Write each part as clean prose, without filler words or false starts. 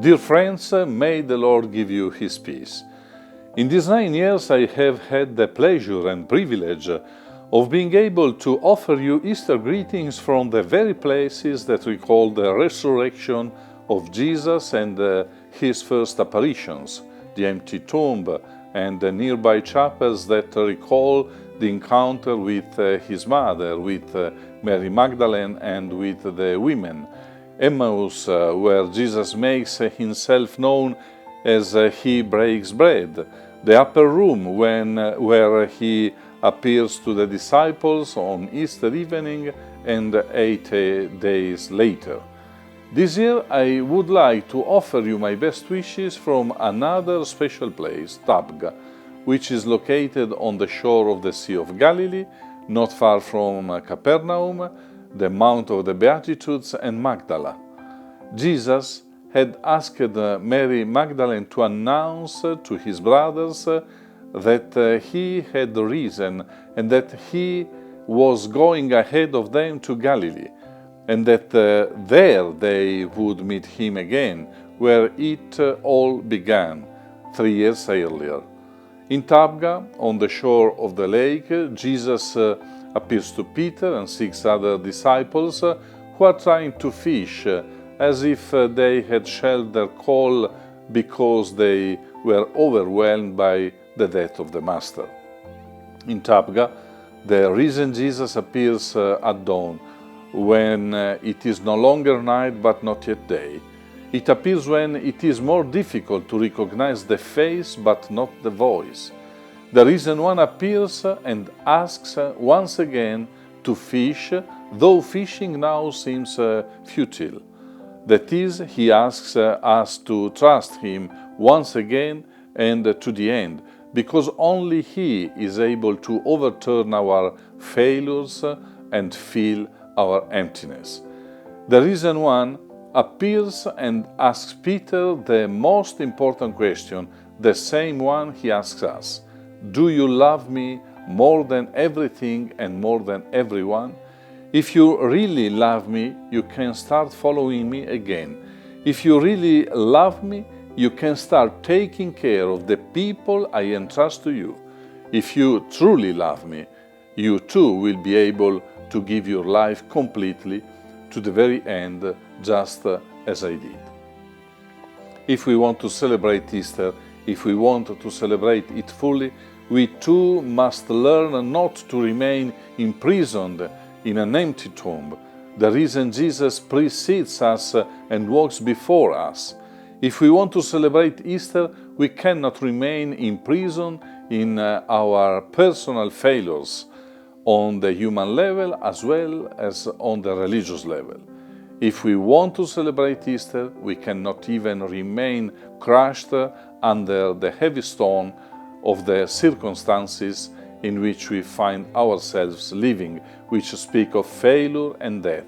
Dear friends, may the Lord give you His peace. In these 9 years I have had the pleasure and privilege of being able to offer you Easter greetings from the very places that recall the resurrection of Jesus and His first apparitions, the empty tomb and the nearby chapels that recall the encounter with His mother, with Mary Magdalene and with the women. Emmaus, where Jesus makes Himself known as He breaks bread. The upper room where He appears to the disciples on Easter evening and 8 days later. This year I would like to offer you my best wishes from another special place, Tabgha, which is located on the shore of the Sea of Galilee, not far from Capernaum, the Mount of the Beatitudes, and Magdala. Jesus had asked Mary Magdalene to announce to his brothers that he had risen and that he was going ahead of them to Galilee, and that there they would meet him again, where it all began 3 years earlier. In Tabgha, on the shore of the lake, Jesus appears to Peter and 6 other disciples who are trying to fish as if they had shelled their call because they were overwhelmed by the death of the Master. In Tabgha, the risen Jesus appears at dawn, when it is no longer night but not yet day. It appears when it is more difficult to recognize the face but not the voice. The risen one appears and asks once again to fish, though fishing now seems futile. That is, he asks us to trust him once again and to the end, because only he is able to overturn our failures and fill our emptiness. The risen one appears and asks Peter the most important question, the same one he asks us. Do you love me more than everything and more than everyone? If you really love me, you can start following me again. If you really love me, you can start taking care of the people I entrust to you. If you truly love me, you too will be able to give your life completely to the very end, just as I did. If we want to celebrate Easter, if we want to celebrate it fully, we too must learn not to remain imprisoned in an empty tomb. The risen Jesus precedes us and walks before us. If we want to celebrate Easter, we cannot remain imprisoned in our personal failures, on the human level as well as on the religious level. If we want to celebrate Easter, we cannot even remain crushed under the heavy stone of the circumstances in which we find ourselves living, which speak of failure and death,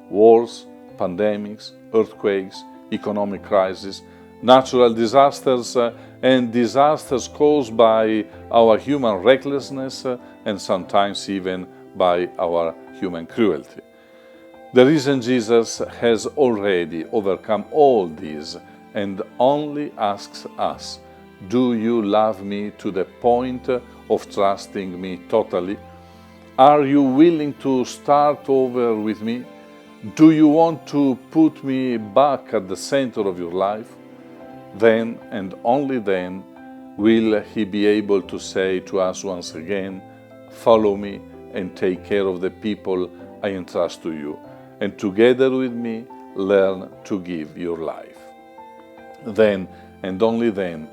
wars, pandemics, earthquakes, economic crisis, natural disasters, and disasters caused by our human recklessness and sometimes even by our human cruelty. The risen Jesus has already overcome all these and only asks us, do you love me to the point of trusting me totally? Are you willing to start over with me? Do you want to put me back at the center of your life? Then and only then will He be able to say to us once again, follow me and take care of the people I entrust to you, and together with me learn to give your life. Then and only then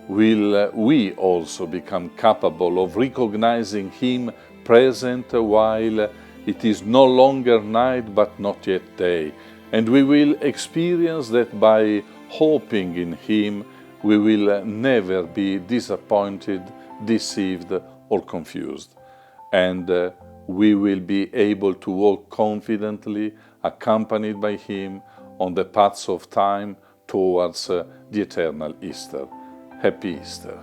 will we also become capable of recognizing Him present while it is no longer night but not yet day, and we will experience that by hoping in Him we will never be disappointed, deceived or confused, and we will be able to walk confidently, accompanied by Him on the paths of time towards the eternal Easter. Happy Easter!